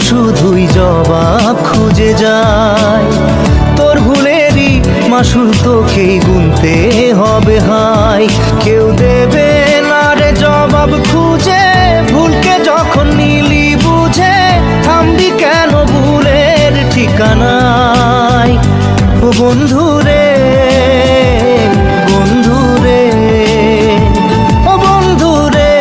শুধুই জবাব খুঁজে যায়। তোর ভুলেরই মাসুল তোকেই গুনতে হবে হায়। কেউ দেবে না রে জবাব খুঁজে, ভুলকে যখন নিলি বুঝে থামবি কেন ভুলের ঠিকানায়। ও বন্ধু রে, বন্ধু রে, ও বন্ধু রে।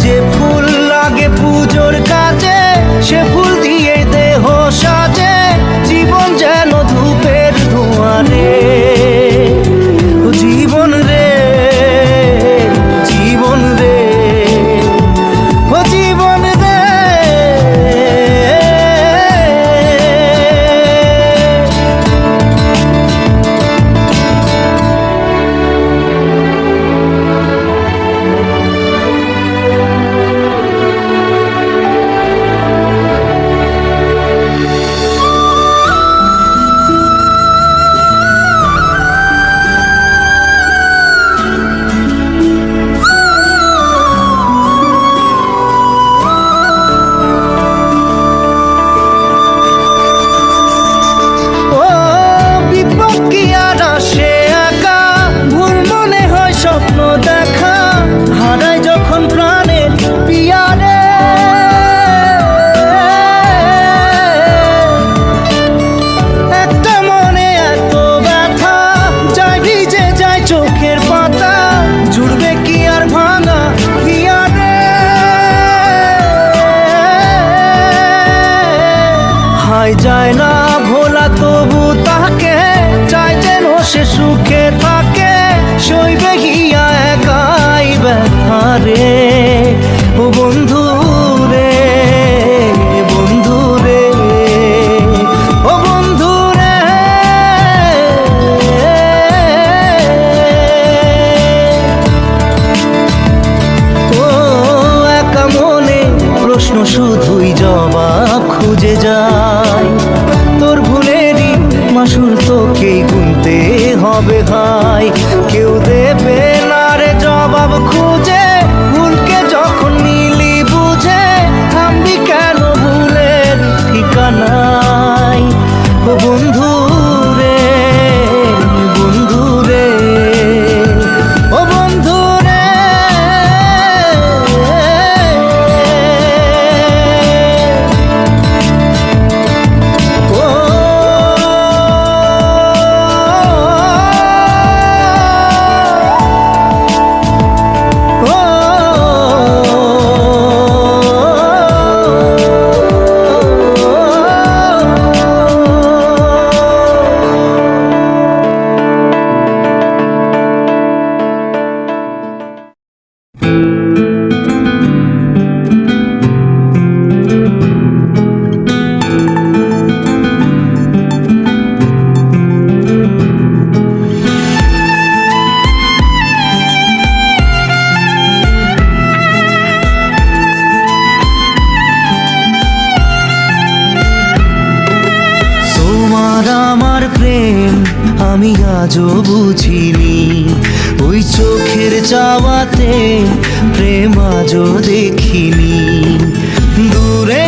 যে ফুল লাগে পুজোর কাজে, সে ফুল দিয়ে দেহ সাজে, জীবন যেন ধূপের ধোঁয়ারে। জীবন রে, জীবন রে, ও জীবন রে। যায় না ভোলা তবু তাকে চাই যেন সে সুখে থাকে, সইবে গিয়া একাই ব্যথা রে। ও বন্ধু রে, বন্ধু রে, ও বন্ধু রে। ও একা মনে প্রশ্ন শুধুই জবাব খুঁজে যায়। তোর ভুলেরই মাসুল তোকেই গুনতে হবে ভাই। কেউ দেবে না রে জবাব খুঁজে, ভুলকে যখন নিলি বুঝে থামবি কেন ভুলের ঠিকানায়। ও বন্ধু রে, বন্ধু রে, ও বন্ধু রে। আমি আজও বুঝিনি, ওই চোখের চাওয়াতে প্রেম আজও দেখিনি। দূরে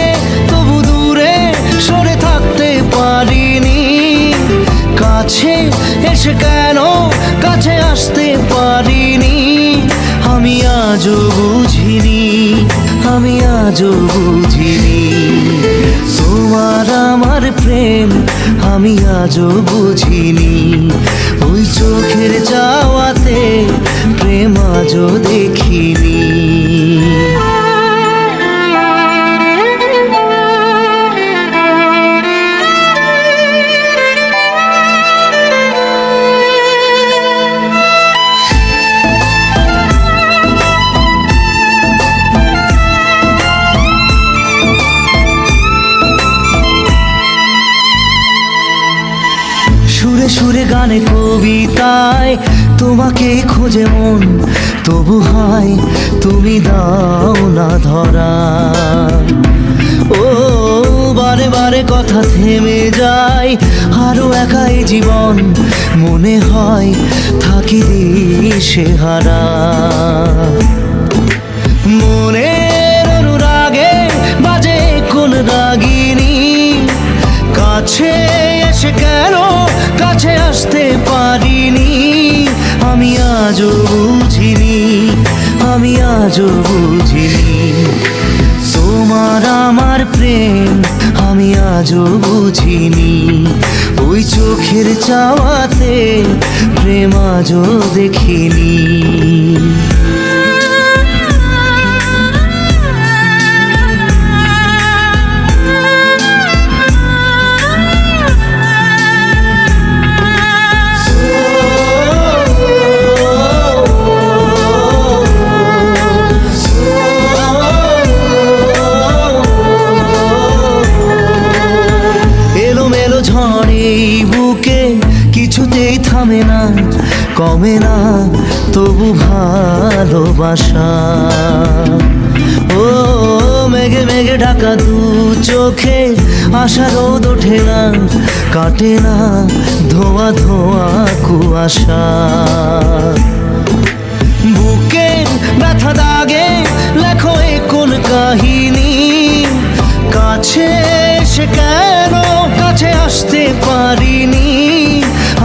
তবু দূরে সরে থাকতে পারিনি, কাছে এসে কেন কাছে আসতে পারিনি। আমি আজও বুঝিনি, আমি আজও বুঝিনি। তোমার আমার প্রেম আমি আজও বুঝিনি। ওই চোখের চাওয়াতে প্রেম আজও দেখিনি। সুরে সুরে গানে কবিতায় তোমাকে খোঁজে মন, তবু হয় তুমি দাও না ধরা। ও বারে বারে কথা থেমে যায়, আরো একাই জীবন মনে হয় থাকি দিশে হারা। মনের অনুরাগে বাজে কোন রাগিনী, কাছে এসে কেন কাছে আসতে পারিনি। আমি আজও বুঝিনি, আমি আজও বুঝিনি। তোমার আমার প্রেম আমি আজও বুঝিনি। ওই চোখের চাওয়াতে প্রেম আজও দেখিনি। বুকে কিছুতেই থামে না, কমে না তবু ভালোবাসা। ও মেঘে মেঘে ঢাকা দু চোখে আশা রোদ ওঠে না, কাটে না ধোয়া ধোয়া কুয়াশা। বুকে ব্যথা দাগে লেখো এ কোন কাহিনী, কাছে এসে কেন কাছে আসতে পারিনি।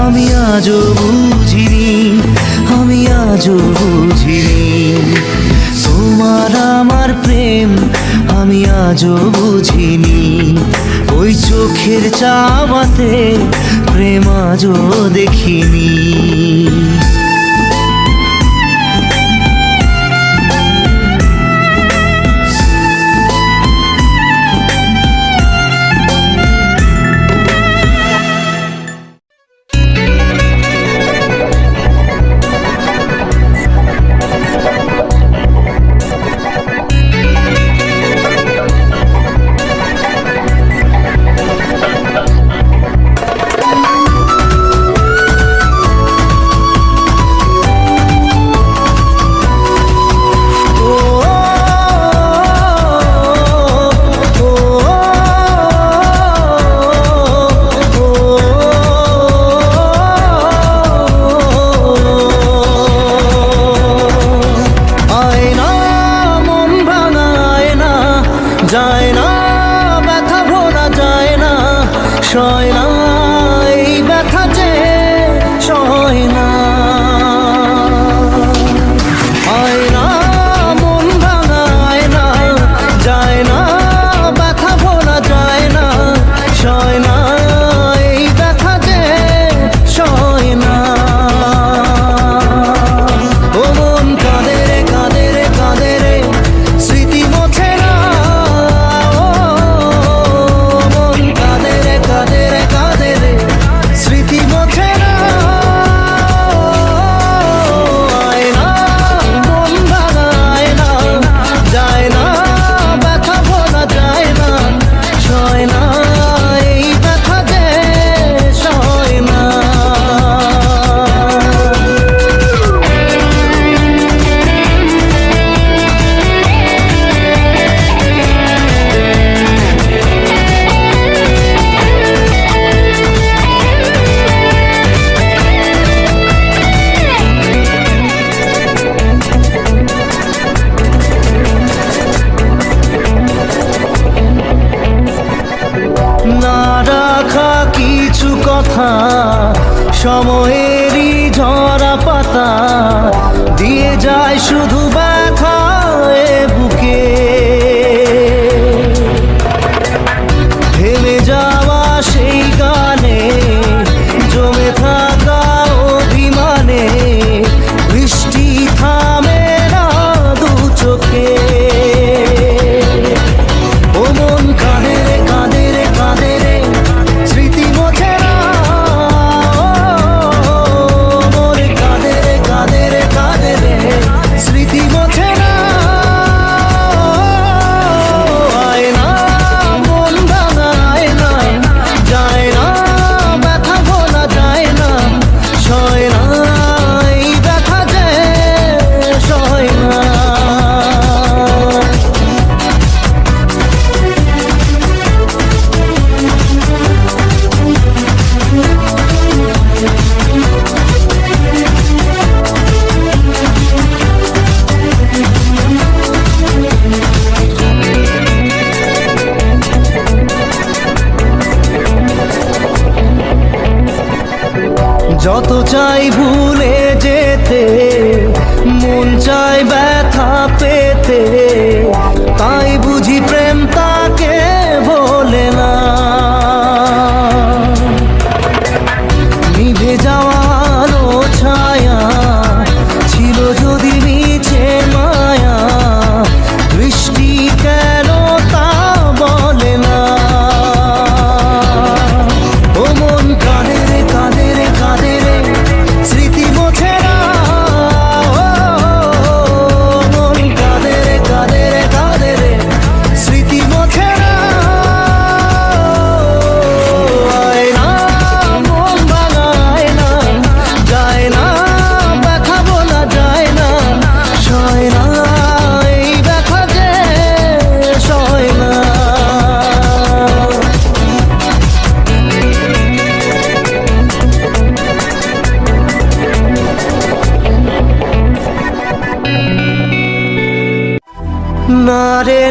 আমি আজও বুঝিনি, আমি আজও বুঝিনি। তোমার আমার প্রেম আমি আজও বুঝিনি। ওই চোখের চাওয়াতে প্রেম আজও দেখিনি।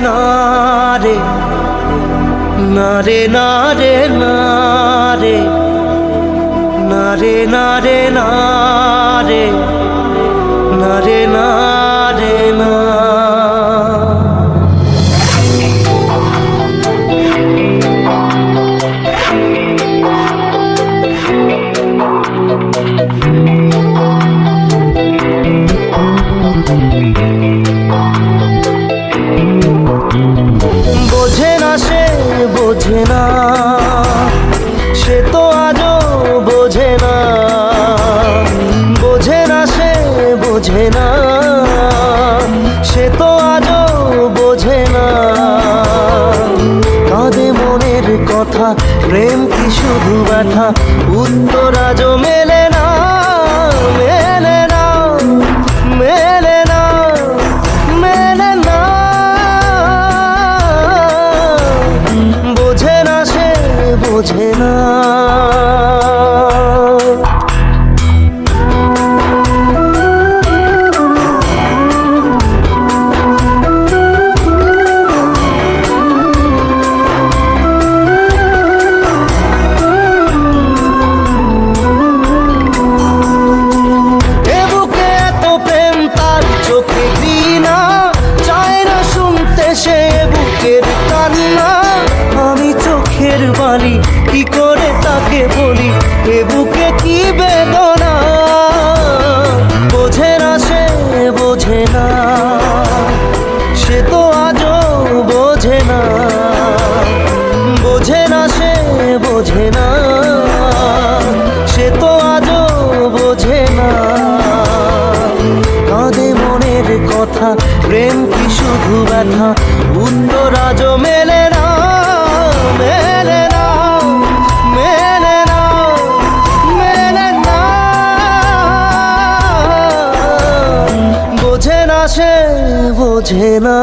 না রে, না রে না রে না রে, না রে না রে না রে, না রে না রে না। বোঝে না সে, বোঝে না সে তো আজও বোঝে না, বোঝে না সে, বোঝে না সে তো আজও বোঝে না। কাঁদে মনের কথা, প্রেম কি শুধু ব্যথা, উত্তর আজও মেলে না, মেলে না, মেলে না, মেলে না। বোঝে না সে, বোঝে না। বালি কি করে তাকে বলি, এ বুকে কি বেদনা। বোঝে না সে, বোঝে না সে তো আজও বোঝে না, বোঝে না সে, বোঝে না সে তো আজও বোঝে না। কাঁদে মনের কথা, প্রেম কি শুধু ব্যথা, উত্তর আজও মেলে না, মেলে না, মেলে না, মেলে না। বোঝে না সে, বোঝে না।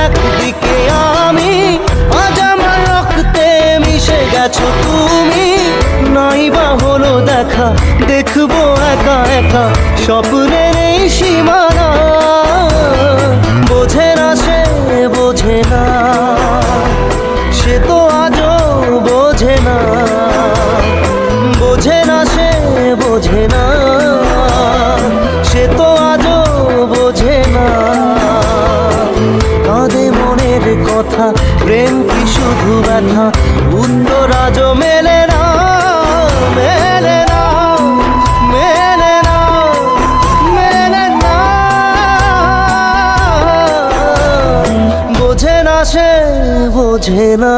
একদিকে আমি, আজ আমার রক্তে মিশে গেছো তুমি। নাই বা হলো দেখা, দেখবো একা একা স্বপ্নের এই সীমানা। বোঝে না সে, বোঝে না সে তো আজও বোঝে না, বোঝে না সে, বোঝে না সে তো আজও বোঝে না। কাঁদে মনের কথা, প্রেম কি শুধু ব্যথা, উত্তর আজও মেলে না, মেলে না, মেলে না, মেলে না। বোঝে না সে, বোঝে না।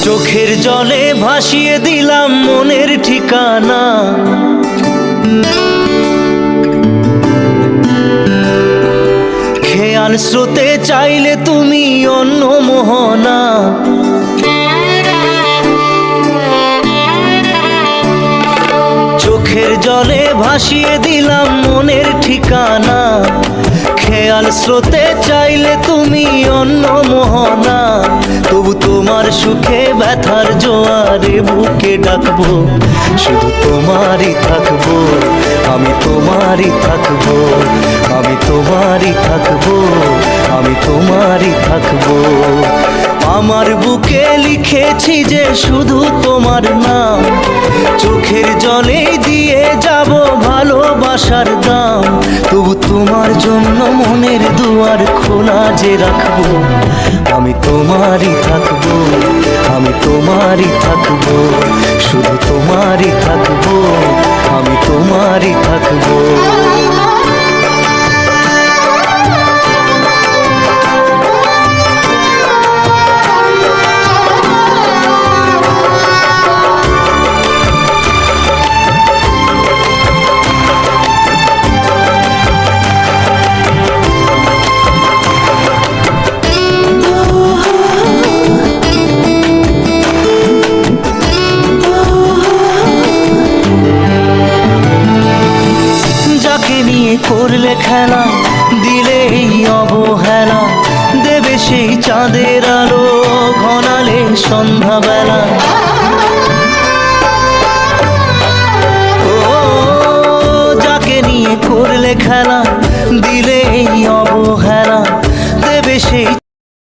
চোখের জলে ভাসিয়ে দিলাম মনের ঠিকানা, খেয়াল স্রোতে চাইলে তুমি অন্য মোহনা। চোখের জলে ভাসিয়ে দিলাম মনের ঠিকানা, খেয়াল স্রোতে চাইলে তুমি অন্য মোহনা, তবু তোমার সুখে ব্যথার জোয়ারে বুকে ডাকবো, শুধু তোমারই থাকবো, আমি তোমারই থাকবো, আমি তোমারই থাকবো, আমি তোমারই থাকবো। আমার বুকে লিখেছি যে শুধু তোমার নাম, চোখের জলে দিয়ে যাব ভালোবাসার দাম, তবু তোমার জন্য মনের দুয়ার খোলা যে রাখবো, আমি তোমারই থাকবো, আমি তোমারই থাকবো, শুধু তোমারই থাকবো, আমি তোমারই থাকবো। করলে খেলা, দিলে এই অবহেলা, দেবে সেই চাঁদের আলো ঘনালে সন্ধ্যাবেলা। ও যাকে নিয়ে করলে খেলা, দিলে এই অবহেলা, দেবে সেই